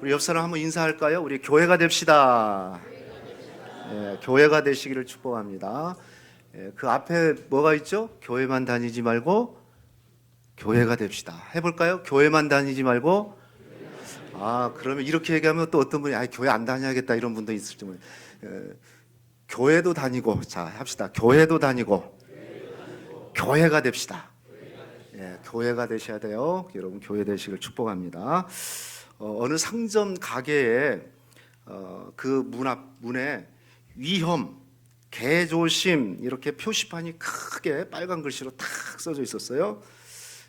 우리 옆 사람 한번 인사할까요? 우리 교회가 됩시다. 교회가 되시기를 축복합니다. 그 앞에 뭐가 있죠? 교회만 다니지 말고 교회가 됩시다. 해볼까요? 교회만 다니지 말고. 그러면 이렇게 얘기하면 또 어떤 분이 교회 안 다녀야겠다 이런 분도 있을지 모르겠어요. 교회도 다니고, 자 합시다. 교회도 다니고 교회가 됩시다. 교회가 되셔야 돼요. 여러분 교회 되시길 축복합니다. 어느 상점 가게에 그 문에 위험, 개조심 이렇게 표시판이 크게 빨간 글씨로 탁 써져 있었어요.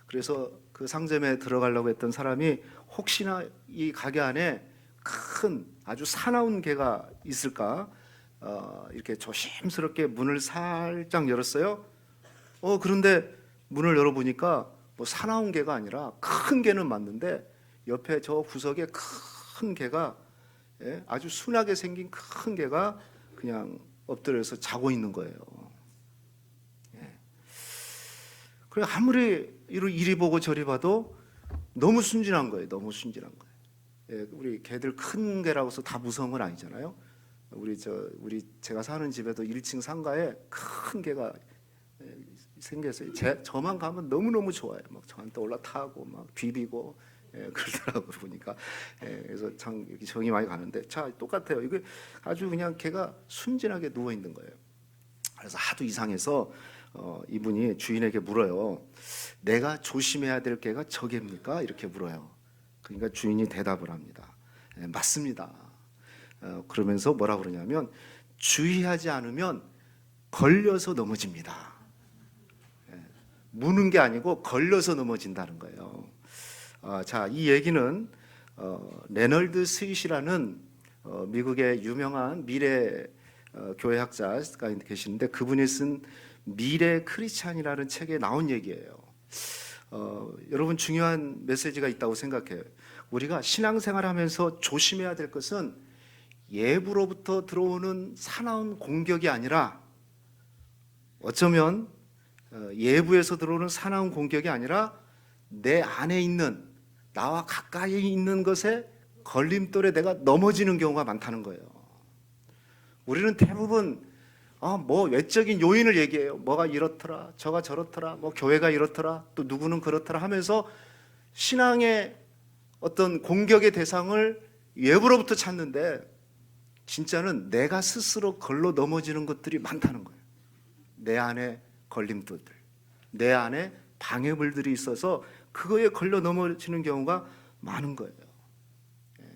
그래서 그 상점에 들어가려고 했던 사람이 혹시나 이 가게 안에 큰 아주 사나운 개가 있을까 이렇게 조심스럽게 문을 살짝 열었어요. 그런데 문을 열어보니까 뭐 사나운 개가 아니라 큰 개는 맞는데 옆에 저 구석에 큰 개가, 아주 순하게 생긴 큰 개가 그냥 엎드려서 자고 있는 거예요. 그래 아무리 이리 보고 저리 봐도 너무 순진한 거예요. 너무 순진한 거예요. 우리 개들 큰 개라고 해서 다 무서운 건 아니잖아요. 제가 사는 집에도 1층 상가에 큰 개가 생겼어요. 저만 가면 너무너무 좋아요. 막 저한테 올라타고 막 비비고 그러더라고요. 보니까. 그래서 참 정이 많이 가는데 똑같아요. 이게 아주 그냥 개가 순진하게 누워 있는 거예요. 그래서 하도 이상해서 이분이 주인에게 물어요. 내가 조심해야 될 개가 저 개입니까? 이렇게 물어요. 그러니까 주인이 대답을 합니다. 맞습니다. 그러면서 뭐라 그러냐면 주의하지 않으면 걸려서 넘어집니다. 무는 게 아니고 걸려서 넘어진다는 거예요. 이 얘기는 레널드 스윗이라는 미국의 유명한 미래 교회학자가 계시는데 그분이 쓴 미래 크리스찬이라는 책에 나온 얘기예요. 여러분 중요한 메시지가 있다고 생각해요. 우리가 신앙생활하면서 조심해야 될 것은 예부로부터 들어오는 사나운 공격이 아니라 어쩌면 예부에서 들어오는 사나운 공격이 아니라 내 안에 있는 나와 가까이 있는 것에 걸림돌에 내가 넘어지는 경우가 많다는 거예요. 우리는 대부분 뭐 외적인 요인을 얘기해요. 뭐가 이렇더라, 저가 저렇더라, 뭐 교회가 이렇더라, 또 누구는 그렇더라 하면서 신앙의 어떤 공격의 대상을 외부로부터 찾는데 진짜는 내가 스스로 걸러 넘어지는 것들이 많다는 거예요. 내 안에 걸림돌들, 내 안에 방해물들이 있어서 그거에 걸려 넘어지는 경우가 많은 거예요.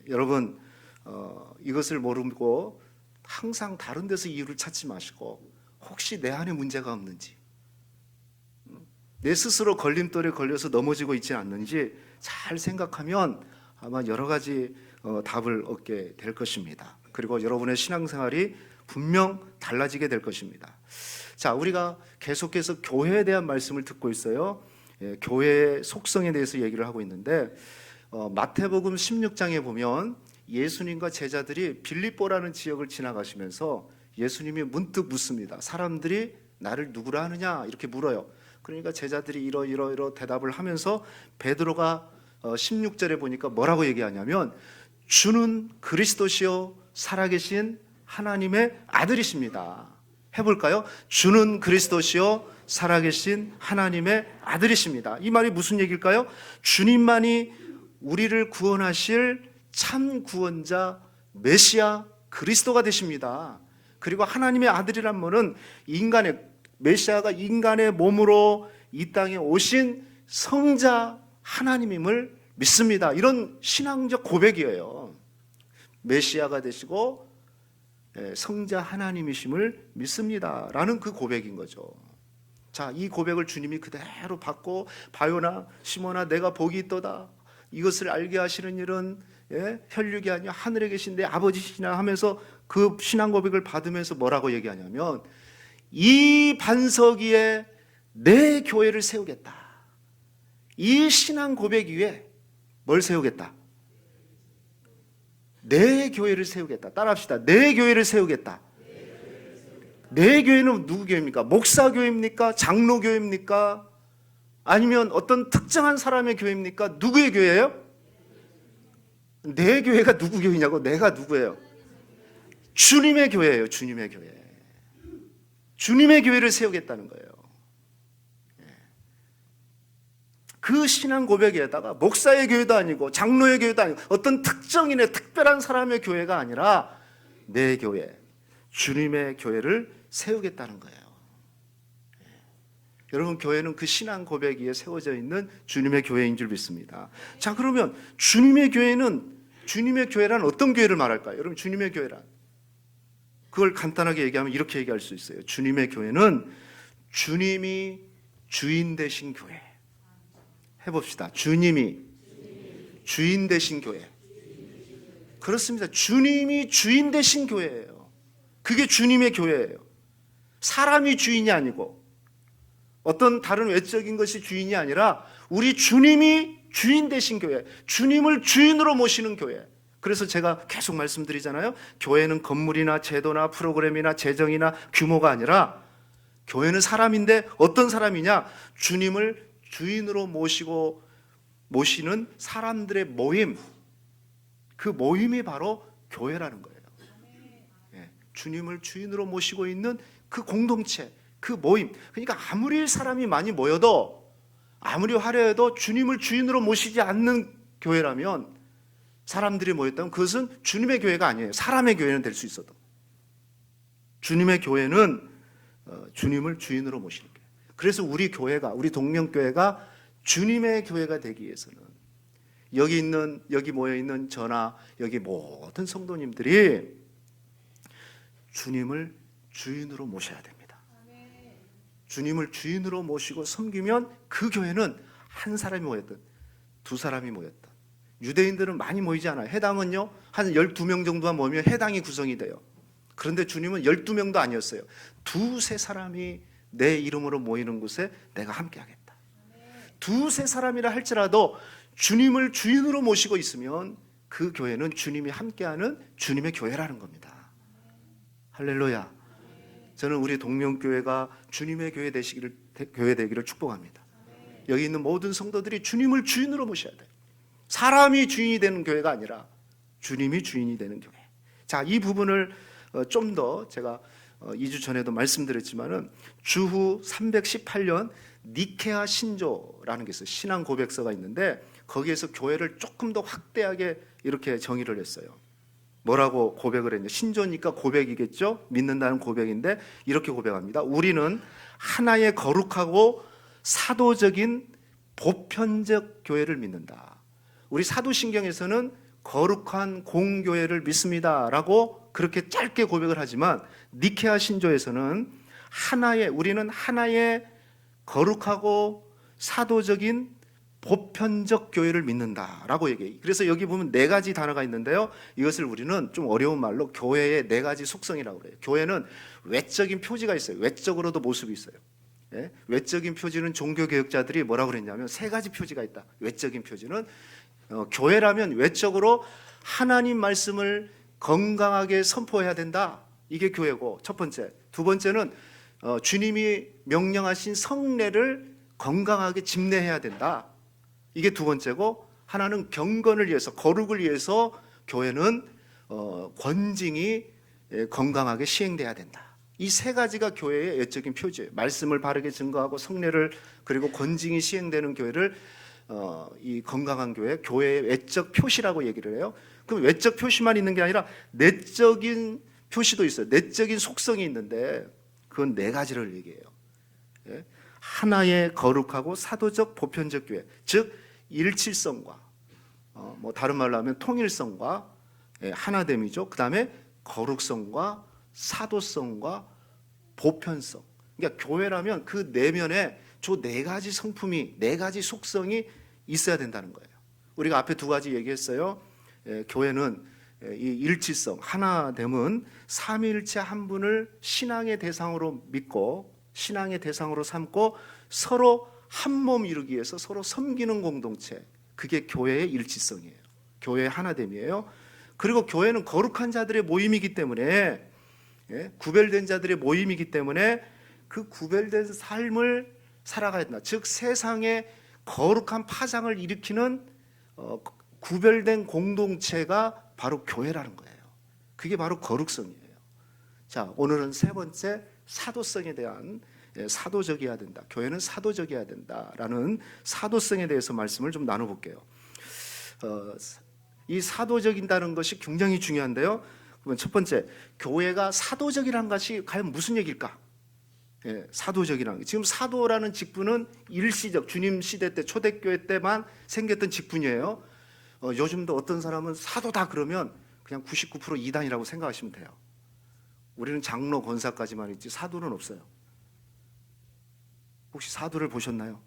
여러분 이것을 모르고 항상 다른 데서 이유를 찾지 마시고 혹시 내 안에 문제가 없는지, 내 스스로 걸림돌에 걸려서 넘어지고 있지 않는지 잘 생각하면 아마 여러 가지 답을 얻게 될 것입니다. 그리고 여러분의 신앙생활이 분명 달라지게 될 것입니다. 우리가 계속해서 교회에 대한 말씀을 듣고 있어요. 교회의 속성에 대해서 얘기를 하고 있는데 마태복음 16장에 보면 예수님과 제자들이 빌립보라는 지역을 지나가시면서 예수님이 문득 묻습니다. 사람들이 나를 누구라 하느냐 이렇게 물어요. 그러니까 제자들이 이러 대답을 하면서 베드로가 16절에 보니까 뭐라고 얘기하냐면 주는 그리스도시요 살아계신 하나님의 아들이십니다. 해볼까요? 주는 그리스도시요 살아계신 하나님의 아들이십니다. 이 말이 무슨 얘기일까요? 주님만이 우리를 구원하실 참 구원자 메시아 그리스도가 되십니다. 그리고 하나님의 아들이란 말은 메시아가 인간의 몸으로 이 땅에 오신 성자 하나님임을 믿습니다. 이런 신앙적 고백이에요. 메시아가 되시고 성자 하나님이심을 믿습니다 라는 그 고백인 거죠. 이 고백을 주님이 그대로 받고 바요나 시몬아 내가 복이 있도다, 이것을 알게 하시는 일은 혈육이 아니라 하늘에 계신 내 아버지시나 하면서 그 신앙 고백을 받으면서 뭐라고 얘기하냐면 이 반석 위에 내 교회를 세우겠다. 이 신앙 고백 위에 뭘 세우겠다? 내 교회를 세우겠다. 따라합시다. 내 교회를 세우겠다. 내 교회는 누구 교회입니까? 목사 교회입니까? 장로 교회입니까? 아니면 어떤 특정한 사람의 교회입니까? 누구의 교회예요? 내 교회가 누구 교회냐고. 내가 누구예요? 주님의 교회예요. 주님의 교회. 주님의 교회를 세우겠다는 거예요. 그 신앙 고백에다가 목사의 교회도 아니고 장로의 교회도 아니고 어떤 특정인의 특별한 사람의 교회가 아니라 내 교회, 주님의 교회를 세우겠다는 거예요. 여러분, 교회는 그 신앙 고백 위에 세워져 있는 주님의 교회인 줄 믿습니다. 자, 그러면 주님의 교회는, 주님의 교회란 어떤 교회를 말할까요? 여러분, 주님의 교회란, 그걸 간단하게 얘기하면 이렇게 얘기할 수 있어요. 주님의 교회는 주님이 주인 되신 교회. 해봅시다. 주님이 주인 되신 교회. 그렇습니다. 주님이 주인 되신 교회예요. 그게 주님의 교회예요. 사람이 주인이 아니고 어떤 다른 외적인 것이 주인이 아니라 우리 주님이 주인 되신 교회, 주님을 주인으로 모시는 교회. 그래서 제가 계속 말씀드리잖아요. 교회는 건물이나 제도나 프로그램이나 재정이나 규모가 아니라 교회는 사람인데 어떤 사람이냐? 주님을 주인으로 모시는 사람들의 모임, 그 모임이 바로 교회라는 거예요. 예, 주님을 주인으로 모시고 있는 그 공동체, 그 모임. 그러니까 아무리 사람이 많이 모여도, 아무리 화려해도 주님을 주인으로 모시지 않는 교회라면, 사람들이 모였다면 그것은 주님의 교회가 아니에요. 사람의 교회는 될 수 있어도. 주님의 교회는 주님을 주인으로 모시는 교회. 그래서 우리 교회가, 우리 동명교회가 주님의 교회가 되기 위해서는 여기 모여 있는 저나 여기 모든 성도님들이 주님을 주인으로 모셔야 됩니다. 주님을 주인으로 모시고 섬기면 그 교회는 한 사람이 모였든 두 사람이 모였든, 유대인들은 많이 모이지 않아요. 해당은요, 한 12명 정도만 모이면 해당이 구성이 돼요. 그런데 주님은 12명도 아니었어요. 두세 사람이 내 이름으로 모이는 곳에 내가 함께 하겠다. 두세 사람이라 할지라도 주님을 주인으로 모시고 있으면 그 교회는 주님이 함께하는 주님의 교회라는 겁니다. 할렐루야. 저는 우리 동명교회가 주님의 교회 되기를 축복합니다. 여기 있는 모든 성도들이 주님을 주인으로 모셔야 돼요. 사람이 주인이 되는 교회가 아니라 주님이 주인이 되는 교회. 자, 이 부분을 좀 더 제가 2주 전에도 말씀드렸지만은 주후 318년 니케아 신조라는 게 있어요. 신앙 고백서가 있는데 거기에서 교회를 조금 더 확대하게 이렇게 정의를 했어요. 뭐라고 고백을 했냐? 신조니까 고백이겠죠? 믿는다는 고백인데 이렇게 고백합니다. 우리는 하나의 거룩하고 사도적인 보편적 교회를 믿는다. 우리 사도신경에서는 거룩한 공교회를 믿습니다라고 그렇게 짧게 고백을 하지만 니케아 신조에서는 우리는 하나의 거룩하고 사도적인 보편적 교회를 믿는다라고 얘기해요. 그래서 여기 보면 네 가지 단어가 있는데요. 이것을 우리는 좀 어려운 말로 교회의 네 가지 속성이라고 그래요. 교회는 외적인 표지가 있어요. 외적으로도 모습이 있어요. 예? 외적인 표지는 종교개혁자들이 뭐라고 그랬냐면 세 가지 표지가 있다. 외적인 표지는 교회라면 외적으로 하나님 말씀을 건강하게 선포해야 된다. 이게 교회고 첫 번째. 두 번째는 주님이 명령하신 성례를 건강하게 집례해야 된다. 이게 두 번째고, 하나는 경건을 위해서, 거룩을 위해서 교회는 권징이 건강하게 시행돼야 된다. 이 세 가지가 교회의 외적인 표지예요. 말씀을 바르게 증거하고 성례를, 그리고 권징이 시행되는 교회를 이 건강한 교회의 외적 표시라고 얘기를 해요. 그럼 외적 표시만 있는 게 아니라 내적인 표시도 있어요. 내적인 속성이 있는데 그건 네 가지를 얘기해요. 예? 하나의 거룩하고 사도적 보편적 교회, 즉 일칠성과 뭐 다른 말로 하면 통일성과 하나됨이죠. 그 다음에 거룩성과 사도성과 보편성. 그러니까 교회라면 그 내면에 저 네 가지 성품이, 네 가지 속성이 있어야 된다는 거예요. 우리가 앞에 두 가지 얘기했어요. 교회는 이 일치성, 하나됨은 삼위일체 한 분을 신앙의 대상으로 믿고 신앙의 대상으로 삼고 서로 한 몸 이루기 위해서 서로 섬기는 공동체, 그게 교회의 일치성이에요. 교회의 하나됨이에요. 그리고 교회는 거룩한 자들의 모임이기 때문에, 구별된 자들의 모임이기 때문에 그 구별된 삶을 살아가야 된다. 즉 세상에 거룩한 파장을 일으키는 구별된 공동체가 바로 교회라는 거예요. 그게 바로 거룩성이에요. 자, 오늘은 세 번째, 사도성에 대한, 사도적이어야 된다. 교회는 사도적이어야 된다라는 사도성에 대해서 말씀을 좀 나눠볼게요. 이 사도적인다는 것이 굉장히 중요한데요. 그러면 첫 번째, 교회가 사도적이라는 것이 과연 무슨 얘기일까? 사도적이라는 게, 지금 사도라는 직분은 일시적, 주님 시대 때, 초대교회 때만 생겼던 직분이에요. 요즘도 어떤 사람은 사도다 그러면 그냥 99% 이단이라고 생각하시면 돼요. 우리는 장로, 권사까지만 있지 사도는 없어요. 혹시 사도를 보셨나요?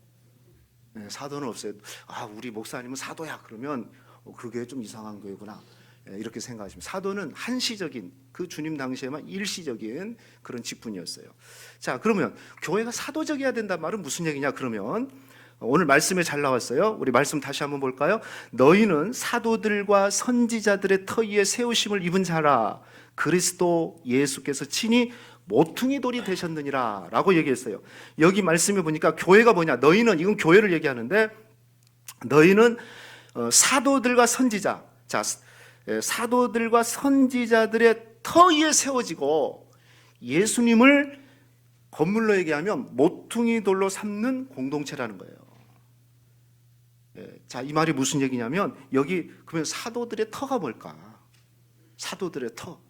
네, 사도는 없어요. 아, 우리 목사님은 사도야 그러면 그게 좀 이상한 교회구나, 이렇게 생각하시면. 사도는 한시적인, 그 주님 당시에만 일시적인 그런 직분이었어요. 자, 그러면 교회가 사도적이어야 된다는 말은 무슨 얘기냐? 그러면 오늘 말씀에 잘 나왔어요. 우리 말씀 다시 한번 볼까요? 너희는 사도들과 선지자들의 터 위에 세우심을 입은 자라, 그리스도 예수께서 친히 모퉁이 돌이 되셨느니라 라고 얘기했어요. 여기 말씀에 보니까 교회가 뭐냐? 너희는, 이건 교회를 얘기하는데, 너희는 사도들과 선지자, 자, 사도들과 선지자들의 터 위에 세워지고 예수님을 건물로 얘기하면 모퉁이 돌로 삼는 공동체라는 거예요. 자, 이 말이 무슨 얘기냐면, 여기 그러면 사도들의 터가 뭘까? 사도들의 터.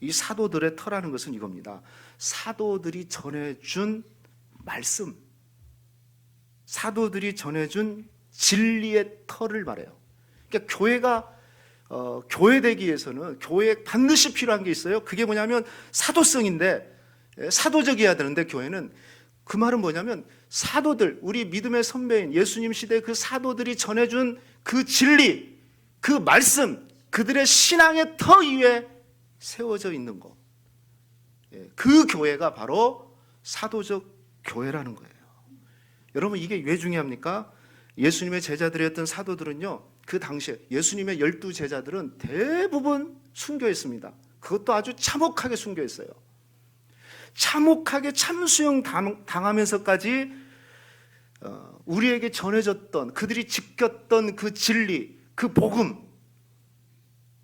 이 사도들의 터라는 것은 이겁니다. 사도들이 전해준 말씀, 사도들이 전해준 진리의 터를 말해요. 그러니까 교회가 교회되기 위해서는 교회에 반드시 필요한 게 있어요. 그게 뭐냐면 사도성인데, 사도적이어야 되는데, 교회는 그 말은 뭐냐면 사도들, 우리 믿음의 선배인 예수님 시대 그 사도들이 전해준 그 진리, 그 말씀, 그들의 신앙의 터 위에 세워져 있는 것, 그 교회가 바로 사도적 교회라는 거예요. 여러분, 이게 왜 중요합니까? 예수님의 제자들이었던 사도들은요, 그 당시에 예수님의 12 제자들은 대부분 순교했습니다. 그것도 아주 참혹하게 순교했어요. 참혹하게 참수형 당하면서까지 우리에게 전해졌던, 그들이 지켰던 그 진리, 그 복음,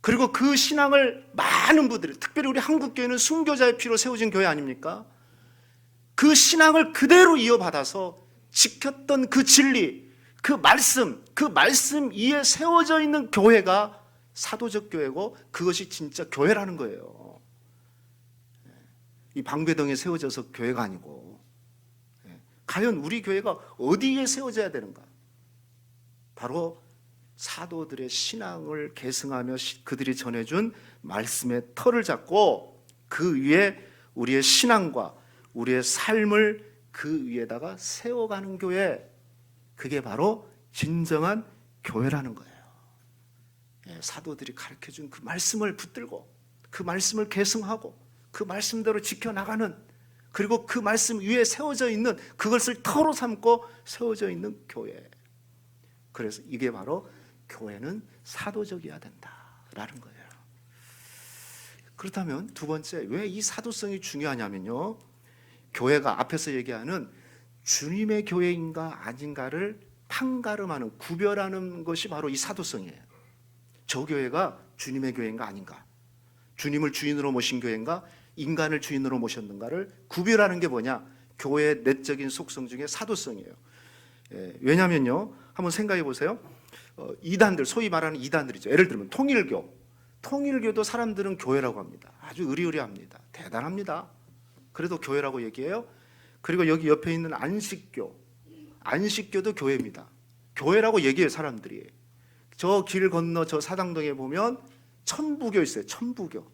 그리고 그 신앙을 많은 분들이, 특별히 우리 한국교회는 순교자의 피로 세워진 교회 아닙니까? 그 신앙을 그대로 이어받아서 지켰던 그 진리, 그 말씀 위에 세워져 있는 교회가 사도적 교회고, 그것이 진짜 교회라는 거예요. 이 방배동에 세워져서 교회가 아니고, 과연 우리 교회가 어디에 세워져야 되는가? 바로 사도들의 신앙을 계승하며 그들이 전해준 말씀의 터를 잡고, 그 위에 우리의 신앙과 우리의 삶을 그 위에다가 세워가는 교회, 그게 바로 진정한 교회라는 거예요. 사도들이 가르쳐준 그 말씀을 붙들고, 그 말씀을 계승하고, 그 말씀대로 지켜나가는, 그리고 그 말씀 위에 세워져 있는, 그것을 터로 삼고 세워져 있는 교회. 그래서 이게 바로 교회는 사도적이어야 된다라는 거예요. 그렇다면 두 번째, 왜 이 사도성이 중요하냐면요, 교회가 앞에서 얘기하는 주님의 교회인가 아닌가를 판가름하는, 구별하는 것이 바로 이 사도성이에요. 저 교회가 주님의 교회인가 아닌가, 주님을 주인으로 모신 교회인가, 인간을 주인으로 모셨는가를 구별하는 게 뭐냐? 교회의 내적인 속성 중에 사도성이에요. 왜냐면요, 한번 생각해 보세요. 이단들, 소위 말하는 이단들이죠. 예를 들면 통일교도 사람들은 교회라고 합니다. 아주 의리의리합니다. 대단합니다. 그래도 교회라고 얘기해요. 그리고 여기 옆에 있는 안식교도 교회입니다. 교회라고 얘기해요, 사람들이. 저 길 건너 저 사당동에 보면 천부교 있어요. 천부교.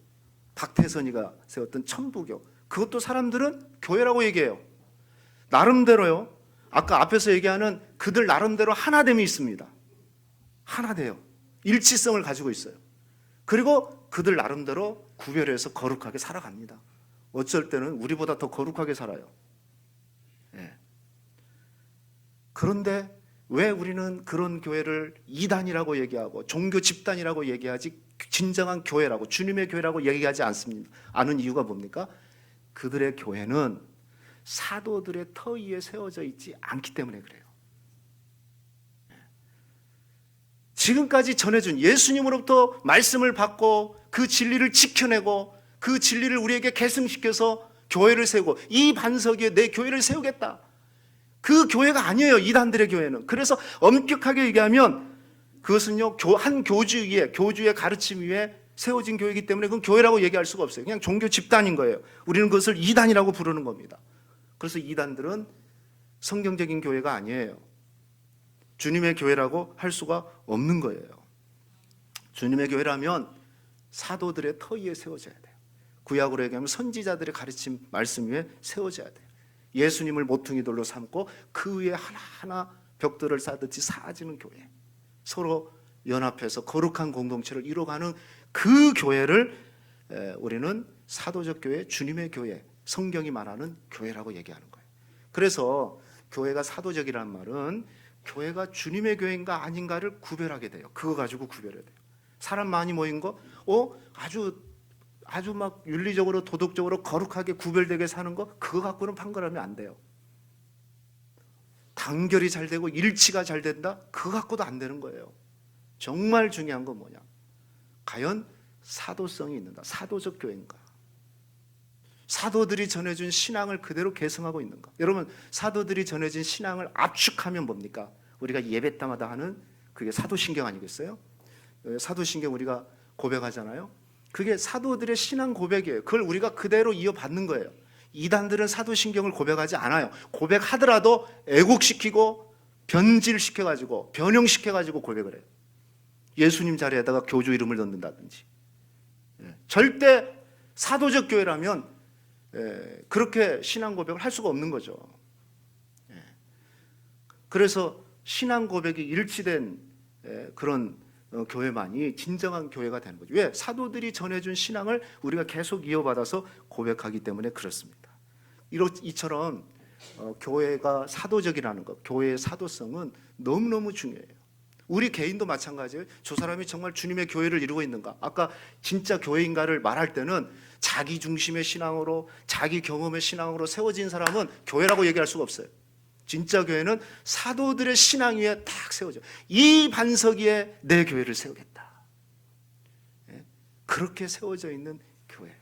박태선이가 세웠던 천부교. 그것도 사람들은 교회라고 얘기해요. 나름대로요. 아까 앞에서 얘기하는 그들 나름대로 하나됨이 있습니다. 하나돼요. 일치성을 가지고 있어요. 그리고 그들 나름대로 구별해서 거룩하게 살아갑니다. 어쩔 때는 우리보다 더 거룩하게 살아요. 그런데 왜 우리는 그런 교회를 이단이라고 얘기하고 종교 집단이라고 얘기하지, 진정한 교회라고, 주님의 교회라고 얘기하지 않은 이유가 뭡니까? 그들의 교회는 사도들의 터 위에 세워져 있지 않기 때문에 그래요. 지금까지 전해준 예수님으로부터 말씀을 받고 그 진리를 지켜내고 그 진리를 우리에게 계승시켜서 교회를 세우고 이 반석 위에 내 교회를 세우겠다. 그 교회가 아니에요, 이단들의 교회는. 그래서 엄격하게 얘기하면 그것은요, 한 교주의 가르침 위에 세워진 교회이기 때문에 그건 교회라고 얘기할 수가 없어요. 그냥 종교 집단인 거예요. 우리는 그것을 이단이라고 부르는 겁니다. 그래서 이단들은 성경적인 교회가 아니에요. 주님의 교회라고 할 수가 없는 거예요. 주님의 교회라면 사도들의 터 위에 세워져야 돼요. 구약으로 얘기하면 선지자들의 가르침 말씀 위에 세워져야 돼요. 예수님을 모퉁이돌로 삼고 그 위에 하나하나 벽돌을 쌓듯이 쌓아지는 교회, 서로 연합해서 거룩한 공동체를 이루어가는 그 교회를 우리는 사도적 교회, 주님의 교회, 성경이 말하는 교회라고 얘기하는 거예요. 그래서 교회가 사도적이라는 말은 교회가 주님의 교회인가 아닌가를 구별하게 돼요. 그거 가지고 구별해야 돼요. 사람 많이 모인 거, 아주 막 윤리적으로 도덕적으로 거룩하게 구별되게 사는 거, 그거 갖고는 판결하면 안 돼요. 단결이 잘 되고 일치가 잘 된다, 그거 갖고도 안 되는 거예요. 정말 중요한 건 뭐냐? 과연 사도성이 있는가? 사도적 교회인가? 사도들이 전해준 신앙을 그대로 계승하고 있는가? 여러분, 사도들이 전해진 신앙을 압축하면 뭡니까? 우리가 예배 때마다 하는 그게 사도신경 아니겠어요? 사도신경 우리가 고백하잖아요. 그게 사도들의 신앙 고백이에요. 그걸 우리가 그대로 이어받는 거예요. 이단들은 사도신경을 고백하지 않아요. 고백하더라도 애국시키고 변질시켜가지고 변형시켜가지고 고백을 해요. 예수님 자리에다가 교주 이름을 넣는다든지. 절대 사도적 교회라면 그렇게 신앙 고백을 할 수가 없는 거죠. 그래서 신앙 고백이 일치된 그런 교회만이 진정한 교회가 되는 거죠. 왜? 사도들이 전해준 신앙을 우리가 계속 이어받아서 고백하기 때문에 그렇습니다. 이처럼 교회가 사도적이라는 것, 교회의 사도성은 너무너무 중요해요. 우리 개인도 마찬가지예요. 저 사람이 정말 주님의 교회를 이루고 있는가? 아까 진짜 교회인가를 말할 때는 자기 중심의 신앙으로, 자기 경험의 신앙으로 세워진 사람은 교회라고 얘기할 수가 없어요. 진짜 교회는 사도들의 신앙 위에 딱 세워져. 이 반석 위에 내 교회를 세우겠다. 그렇게 세워져 있는 교회예요.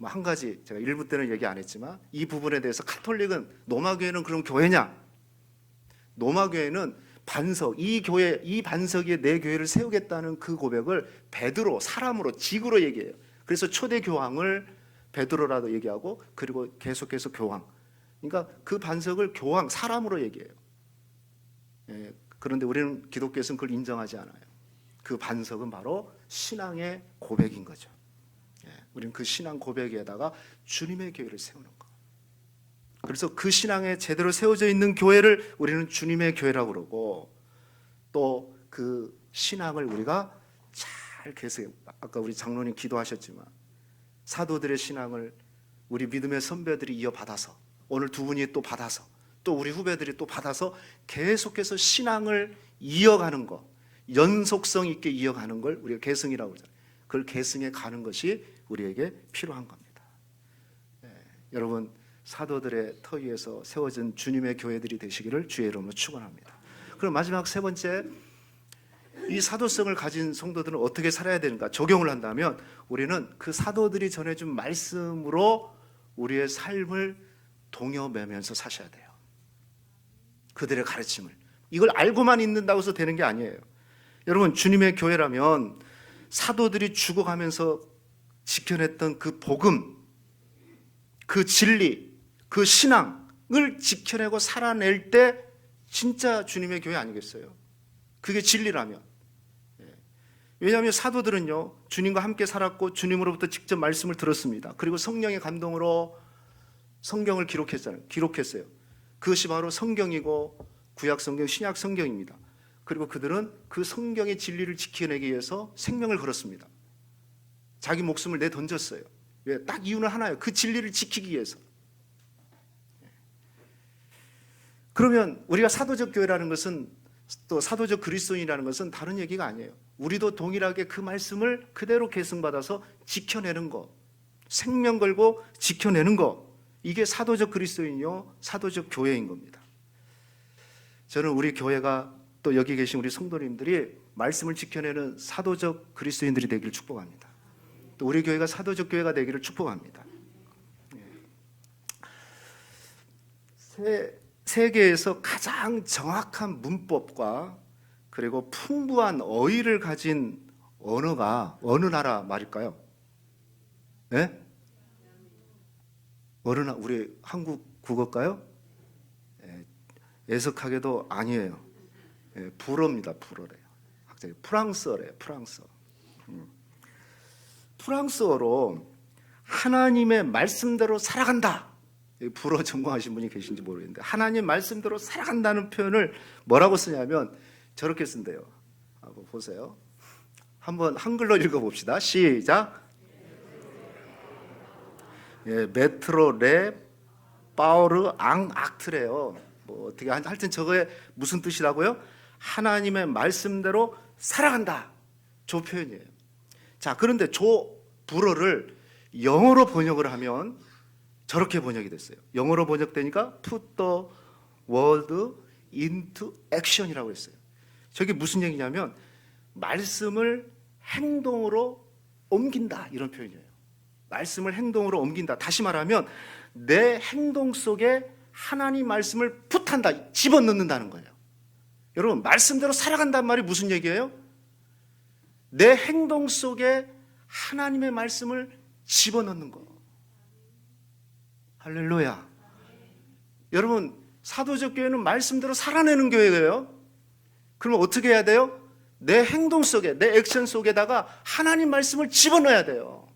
한 가지 제가 일부 때는 얘기 안 했지만 이 부분에 대해서 카톨릭은 노마교회는 그럼 교회냐? 노마교회는 반석, 이 교회, 이 반석 위에 내 교회를 세우겠다는 그 고백을 베드로, 사람으로, 직으로 얘기해요. 그래서 초대 교황을 베드로라도 얘기하고 그리고 계속해서 교황. 그러니까 그 반석을 교황, 사람으로 얘기해요. 그런데 우리는 기독교에서는 그걸 인정하지 않아요. 그 반석은 바로 신앙의 고백인 거죠. 우리는 그 신앙 고백에다가 주님의 교회를 세우는 거. 그래서 그 신앙에 제대로 세워져 있는 교회를 우리는 주님의 교회라고 그러고, 또 그 신앙을 우리가 잘 계승해. 아까 우리 장로님 기도하셨지만 사도들의 신앙을 우리 믿음의 선배들이 이어받아서, 오늘 두 분이 또 받아서, 또 우리 후배들이 또 받아서 계속해서 신앙을 이어가는 것, 연속성 있게 이어가는 걸 우리가 계승이라고 그러잖아요. 그걸 계승해 가는 것이 우리에게 필요한 겁니다. 여러분, 사도들의 터 위에서 세워진 주님의 교회들이 되시기를 주의 이름으로 축원합니다. 그럼 마지막 세 번째, 이 사도성을 가진 성도들은 어떻게 살아야 되는가? 적용을 한다면 우리는 그 사도들이 전해준 말씀으로 우리의 삶을 동여매면서 사셔야 돼요. 그들의 가르침을. 이걸 알고만 있는다고 해서 되는 게 아니에요. 여러분, 주님의 교회라면 사도들이 죽어가면서 지켜냈던 그 복음, 그 진리, 그 신앙을 지켜내고 살아낼 때 진짜 주님의 교회 아니겠어요? 그게 진리라면. 왜냐하면 사도들은요, 주님과 함께 살았고 주님으로부터 직접 말씀을 들었습니다. 그리고 성령의 감동으로 성경을 기록했어요. 그것이 바로 성경이고 구약 성경, 신약 성경입니다. 그리고 그들은 그 성경의 진리를 지켜내기 위해서 생명을 걸었습니다. 자기 목숨을 내던졌어요. 왜? 딱 이유는 하나예요. 그 진리를 지키기 위해서. 그러면 우리가 사도적 교회라는 것은, 또 사도적 그리스도인이라는 것은 다른 얘기가 아니에요. 우리도 동일하게 그 말씀을 그대로 계승받아서 지켜내는 거, 생명 걸고 지켜내는 거, 이게 사도적 그리스도인이요 사도적 교회인 겁니다. 저는 우리 교회가 또 여기 계신 우리 성도님들이 말씀을 지켜내는 사도적 그리스도인들이 되기를 축복합니다. 또 우리 교회가 사도적 교회가 되기를 축복합니다. 세계에서 가장 정확한 문법과 그리고 풍부한 어휘를 가진 언어가 어느 나라 말일까요? 네? 어느 나라, 우리 한국 국어일까요? 애석하게도 아니에요. 불어입니다. 불어래요. 학자이 프랑스어래요. 프랑스어. 프랑스어로 하나님의 말씀대로 살아간다. 불어 전공하신 분이 계신지 모르겠는데 하나님 말씀대로 살아간다는 표현을 뭐라고 쓰냐면 저렇게 쓴대요. 한번 보세요. 한번 한글로 읽어봅시다. 시작. 메트로 레 파우르 앙 악트래요. 뭐 어떻게 하여튼 저거에 무슨 뜻이라고요? 하나님의 말씀대로 살아간다. 저 표현이에요. 자, 그런데 저 불어를 영어로 번역을 하면 저렇게 번역이 됐어요. 영어로 번역되니까 put the word into action이라고 했어요. 저게 무슨 얘기냐면 말씀을 행동으로 옮긴다 이런 표현이에요. 말씀을 행동으로 옮긴다. 다시 말하면 내 행동 속에 하나님 말씀을 풋한다, 집어넣는다는 거예요. 여러분, 말씀대로 살아간다는 말이 무슨 얘기예요? 내 행동 속에 하나님의 말씀을 집어넣는 거. 할렐루야. 여러분, 사도적 교회는 말씀대로 살아내는 교회예요. 그러면 어떻게 해야 돼요? 내 행동 속에, 내 액션 속에다가 하나님 말씀을 집어넣어야 돼요.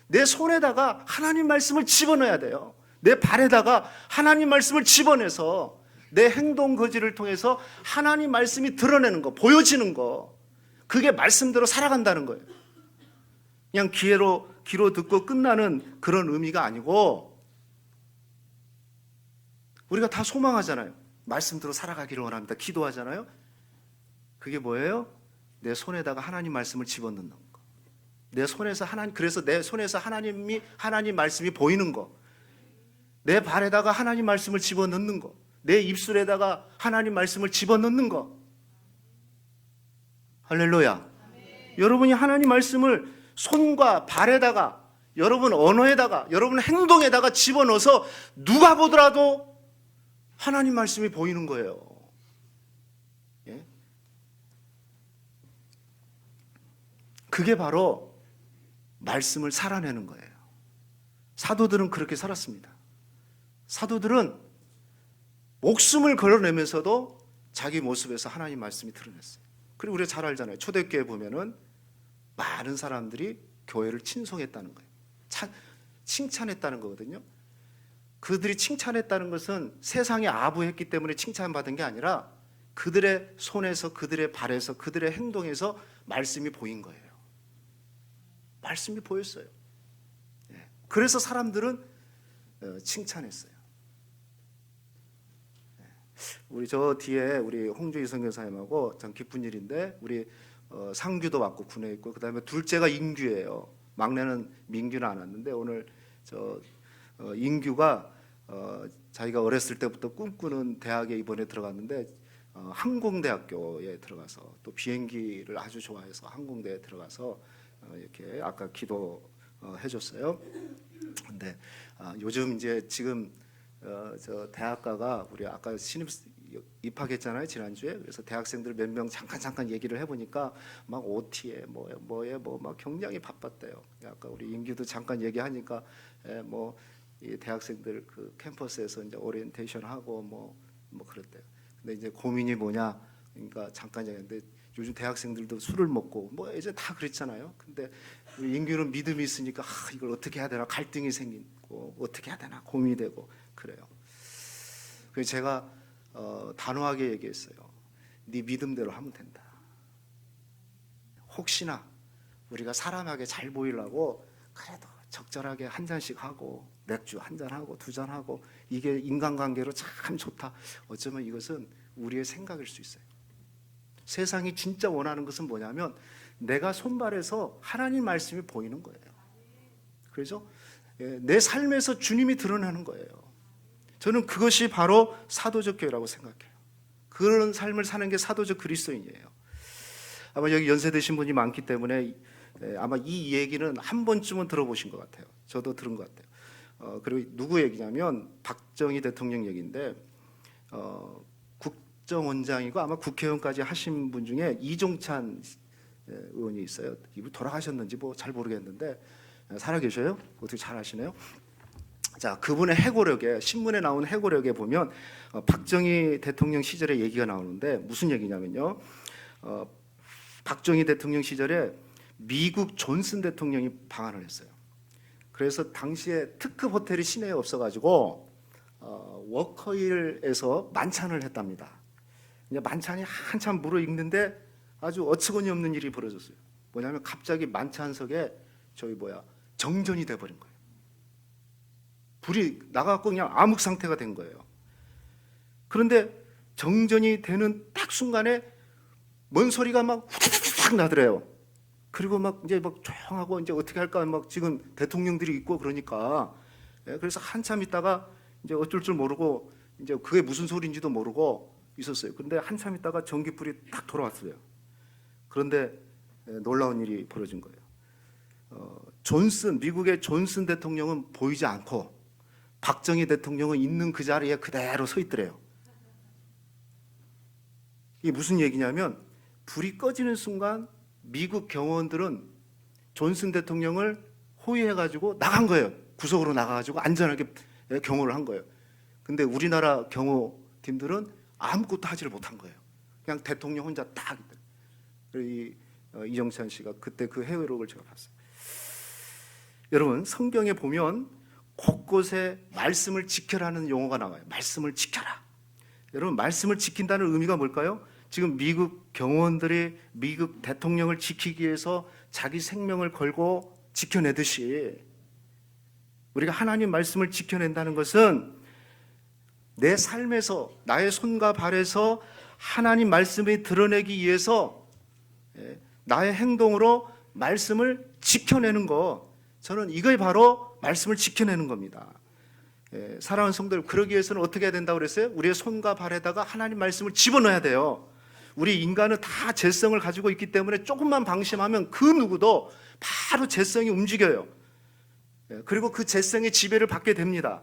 내 손에다가 하나님 말씀을 집어넣어야 돼요. 내 발에다가 하나님 말씀을 집어내서 내 행동 거지를 통해서 하나님 말씀이 드러내는 거, 보여지는 거, 그게 말씀대로 살아간다는 거예요. 그냥 귀로 듣고 끝나는 그런 의미가 아니고 우리가 다 소망하잖아요. 말씀대로 살아가기를 원합니다. 기도하잖아요. 그게 뭐예요? 내 손에다가 하나님 말씀을 집어넣는 거. 내 손에서 그래서 내 손에서 하나님 말씀이 보이는 거. 내 발에다가 하나님 말씀을 집어넣는 거. 내 입술에다가 하나님 말씀을 집어넣는 거. 할렐루야. 여러분이 하나님 말씀을 손과 발에다가, 여러분 언어에다가, 여러분 행동에다가 집어넣어서 누가 보더라도 하나님 말씀이 보이는 거예요. 예? 그게 바로 말씀을 살아내는 거예요. 사도들은 그렇게 살았습니다. 사도들은 목숨을 걸어내면서도 자기 모습에서 하나님 말씀이 드러냈어요. 그리고 우리가 잘 알잖아요. 초대교회 보면은 많은 사람들이 교회를 친송했다는 거예요. 칭찬했다는 거거든요. 그들이 칭찬했다는 것은 세상에 아부했기 때문에 칭찬받은 게 아니라 그들의 손에서, 그들의 발에서, 그들의 행동에서 말씀이 보인 거예요. 말씀이 보였어요. 그래서 사람들은 칭찬했어요. 우리 저 뒤에 우리 홍주희 선교사님하고 참 기쁜 일인데 우리 상규도 왔고 군에 있고 그다음에 둘째가 인규예요. 막내는 민규는 안 왔는데 오늘 저 인규가 자기가 어렸을 때부터 꿈꾸는 대학에 이번에 들어갔는데 항공대학교에 들어가서 또 비행기를 아주 좋아해서 항공대에 들어가서 이렇게 아까 기도해줬어요. 근데 요즘 이제 지금 저 대학가가 우리 아까 신입 입학했잖아요 지난주에. 그래서 대학생들 몇 명 잠깐 얘기를 해보니까 막 OT에 뭐에 막 굉장히 바빴대요. 아까 우리 인규도 잠깐 얘기하니까 뭐 이 대학생들 그 캠퍼스에서 이제 오리엔테이션 하고 뭐 그랬대요. 근데 이제 고민이 뭐냐? 그러니까 잠깐 얘기했는데 요즘 대학생들도 술을 먹고 뭐 이제 다 그랬잖아요. 근데 우리 인규는 믿음이 있으니까 이걸 어떻게 해야 되나 갈등이 생기고 어떻게 해야 되나 고민이 되고 그래요. 그래서 제가 단호하게 얘기했어요. 네 믿음대로 하면 된다. 혹시나 우리가 사람에게 잘 보이려고 그래도 적절하게 한 잔씩 하고 맥주 한 잔하고 두 잔하고 이게 인간관계로 참 좋다. 어쩌면 이것은 우리의 생각일 수 있어요. 세상이 진짜 원하는 것은 뭐냐면 내가 손발에서 하나님 말씀이 보이는 거예요. 그래서 내 삶에서 주님이 드러나는 거예요. 저는 그것이 바로 사도적 교회라고 생각해요. 그런 삶을 사는 게 사도적 그리스도인이에요. 아마 여기 연세 드신 분이 많기 때문에 아마 이 얘기는 한 번쯤은 들어보신 것 같아요. 저도 들은 것 같아요. 그리고 누구 얘기냐면 박정희 대통령 얘기인데 국정원장이고 아마 국회의원까지 하신 분 중에 이종찬 의원이 있어요. 이분 돌아가셨는지 뭐 잘 모르겠는데 살아 계셔요? 어떻게 잘 아시네요? 자, 그분의 해고력에 신문에 나온 해고력에 보면 박정희 대통령 시절의 얘기가 나오는데 무슨 얘기냐면요. 박정희 대통령 시절에 미국 존슨 대통령이 방한을 했어요. 그래서 당시에 특급 호텔이 시내에 없어가지고 워커힐에서 만찬을 했답니다. 이제 만찬이 한참 무르익는데 아주 어처구니 없는 일이 벌어졌어요. 뭐냐면 갑자기 만찬석에 정전이 돼버린 거예요. 불이 나가고 그냥 암흑 상태가 된 거예요. 그런데 정전이 되는 딱 순간에 뭔 소리가 막 확 나더래요. 그리고 막 조용하고 이제 어떻게 할까 막 지금 대통령들이 있고 그러니까 그래서 한참 있다가 이제 어쩔 줄 모르고 이제 그게 무슨 소리인지도 모르고 있었어요. 그런데 한참 있다가 전기불이 딱 돌아왔어요. 그런데 놀라운 일이 벌어진 거예요. 미국의 존슨 대통령은 보이지 않고 박정희 대통령은 있는 그 자리에 그대로 서 있더래요. 이게 무슨 얘기냐면 불이 꺼지는 순간 미국 경호원들은 존슨 대통령을 호위해가지고 나간 거예요. 구석으로 나가가지고 안전하게 경호를 한 거예요. 근데 우리나라 경호팀들은 아무것도 하지를 못한 거예요. 그냥 대통령 혼자 딱. 이정찬 씨가 그때 그 해외록을 제가 봤어요. 여러분 성경에 보면 곳곳에 말씀을 지켜라는 용어가 나와요. 말씀을 지켜라. 여러분 말씀을 지킨다는 의미가 뭘까요? 지금 미국 경호원들이 미국 대통령을 지키기 위해서 자기 생명을 걸고 지켜내듯이 우리가 하나님 말씀을 지켜낸다는 것은 내 삶에서 나의 손과 발에서 하나님 말씀을 드러내기 위해서 나의 행동으로 말씀을 지켜내는 것, 저는 이걸 바로 말씀을 지켜내는 겁니다. 사랑하는 성도들, 그러기 위해서는 어떻게 해야 된다고 그랬어요? 우리의 손과 발에다가 하나님 말씀을 집어넣어야 돼요. 우리 인간은 다 죄성을 가지고 있기 때문에 조금만 방심하면 그 누구도 바로 죄성이 움직여요. 그리고 그 죄성의 지배를 받게 됩니다.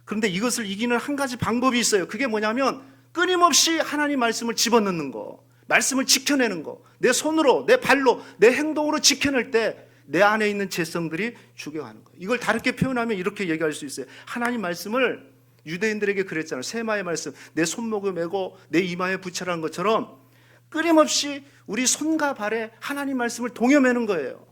그런데 이것을 이기는 한 가지 방법이 있어요. 그게 뭐냐면 끊임없이 하나님 말씀을 집어넣는 거, 말씀을 지켜내는 거, 내 손으로, 내 발로, 내 행동으로 지켜낼 때 내 안에 있는 죄성들이 죽여가는 거예요. 이걸 다르게 표현하면 이렇게 얘기할 수 있어요. 하나님 말씀을 유대인들에게 그랬잖아요. 세마의 말씀, 내 손목에 메고 내 이마에 붙여라는 것처럼 끊임없이 우리 손과 발에 하나님 말씀을 동여매는 거예요.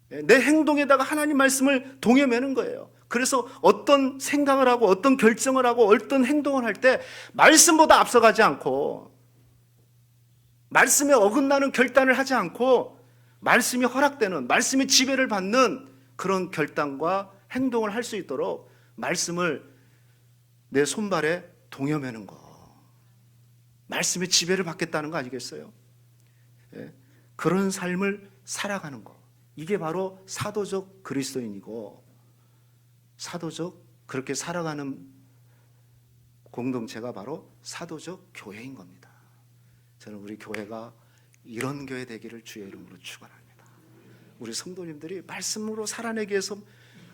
내 행동에다가 하나님 말씀을 동여매는 거예요. 그래서 어떤 생각을 하고 어떤 결정을 하고 어떤 행동을 할 때 말씀보다 앞서가지 않고 말씀에 어긋나는 결단을 하지 않고 말씀이 허락되는, 말씀의 지배를 받는 그런 결단과 행동을 할 수 있도록 말씀을 내 손발에 동여매는 거, 말씀의 지배를 받겠다는 거 아니겠어요? 그런 삶을 살아가는 거, 이게 바로 사도적 그리스도인이고 사도적 그렇게 살아가는 공동체가 바로 사도적 교회인 겁니다. 저는 우리 교회가 이런 교회 되기를 주의 이름으로 축원합니다. 우리 성도님들이 말씀으로 살아내기 위해서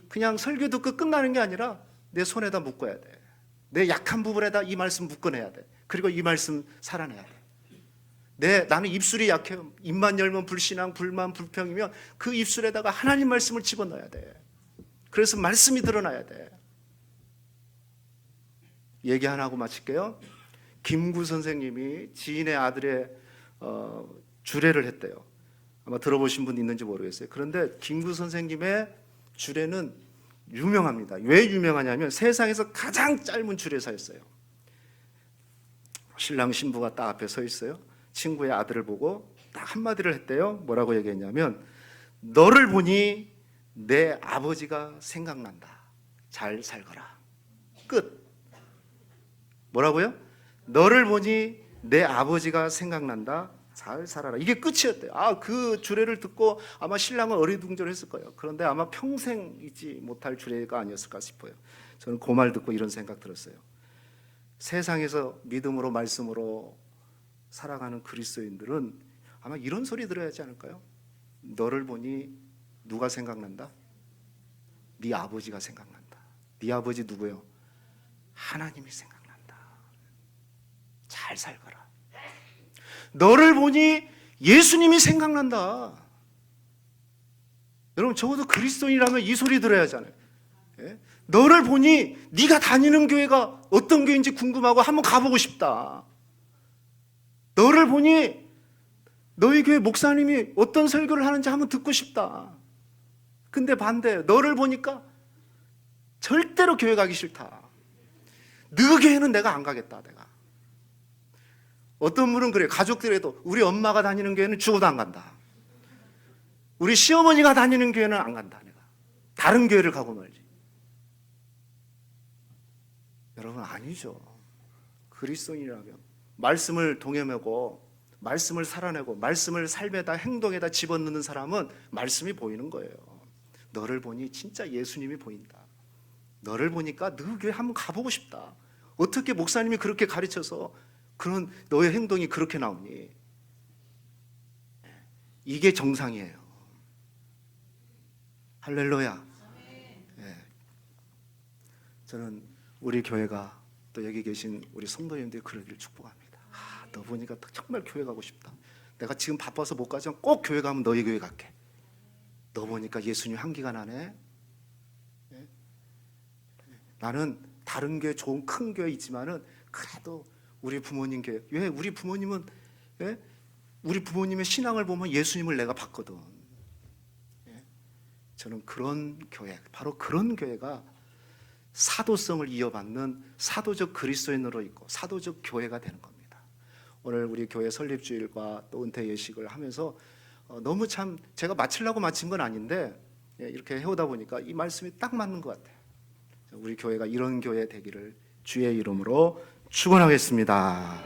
그냥 설교 듣고 끝나는 게 아니라 내 손에다 묶어야 돼. 내 약한 부분에다 이 말씀 묶어내야 돼. 그리고 이 말씀 살아내야 돼. 나는 입술이 약해요. 입만 열면 불신앙, 불만, 불평이면 그 입술에다가 하나님 말씀을 집어넣어야 돼. 그래서 말씀이 드러나야 돼. 얘기 하나 하고 마칠게요. 김구 선생님이 지인의 아들의 주례를 했대요. 아마 들어보신 분 있는지 모르겠어요. 그런데 김구 선생님의 주례는 유명합니다. 왜 유명하냐면 세상에서 가장 짧은 주례사였어요. 신랑 신부가 딱 앞에 서 있어요. 친구의 아들을 보고 딱 한마디를 했대요. 뭐라고 얘기했냐면 너를 보니 내 아버지가 생각난다. 잘 살거라. 끝. 뭐라고요? 너를 보니 내 아버지가 생각난다. 잘 살아라. 이게 끝이었대요. 그 주례를 듣고 아마 신랑은 어리둥절했을 거예요. 그런데 아마 평생 잊지 못할 주례가 아니었을까 싶어요. 저는 그 말 듣고 이런 생각 들었어요. 세상에서 믿음으로 말씀으로 살아가는 그리스도인들은 아마 이런 소리 들어야 하지 않을까요? 너를 보니 누가 생각난다? 네 아버지가 생각난다. 네 아버지 누구요? 하나님이 생각난다. 잘 살거라. 너를 보니 예수님이 생각난다. 여러분 적어도 그리스도인이라면 이 소리 들어야 하잖아요. 예? 너를 보니 네가 다니는 교회가 어떤 교회인지 궁금하고 한번 가보고 싶다. 너를 보니 너희 교회 목사님이 어떤 설교를 하는지 한번 듣고 싶다. 근데 반대, 너를 보니까 절대로 교회 가기 싫다. 너 교회는 내가 안 가겠다. 내가. 어떤 분은 그래요. 가족들에도 우리 엄마가 다니는 교회는 죽어도 안 간다. 우리 시어머니가 다니는 교회는 안 간다. 내가. 다른 교회를 가고 말지. 여러분 아니죠. 그리스도인이라면 말씀을 동여매고 말씀을 살아내고 말씀을 삶에다 행동에다 집어넣는 사람은 말씀이 보이는 거예요. 너를 보니 진짜 예수님이 보인다. 너를 보니까 너 교회 한번 가보고 싶다. 어떻게 목사님이 그렇게 가르쳐서 그런 너의 행동이 그렇게 나오니? 이게 정상이에요. 할렐루야. 네. 저는 우리 교회가 또 여기 계신 우리 성도님들이 그러기를 축복합니다. 너 보니까 정말 교회 가고 싶다. 내가 지금 바빠서 못 가지만 꼭 교회 가면 너희 교회 갈게. 너 보니까 예수님 향기가 나네. 네? 나는 다른 교회 좋은 큰 교회 있지만은 그래도 우리 부모님 교회. 왜 우리 부모님은 우리 부모님의 신앙을 보면 예수님을 내가 봤거든. 저는 그런 교회, 바로 그런 교회가 사도성을 이어받는 사도적 그리스도인으로 있고 사도적 교회가 되는 겁니다. 오늘 우리 교회 설립주일과 또 은퇴 예식을 하면서 너무 참 제가 마치려고 마친 건 아닌데 이렇게 해오다 보니까 이 말씀이 딱 맞는 것 같아요. 우리 교회가 이런 교회 되기를 주의 이름으로 축원하겠습니다.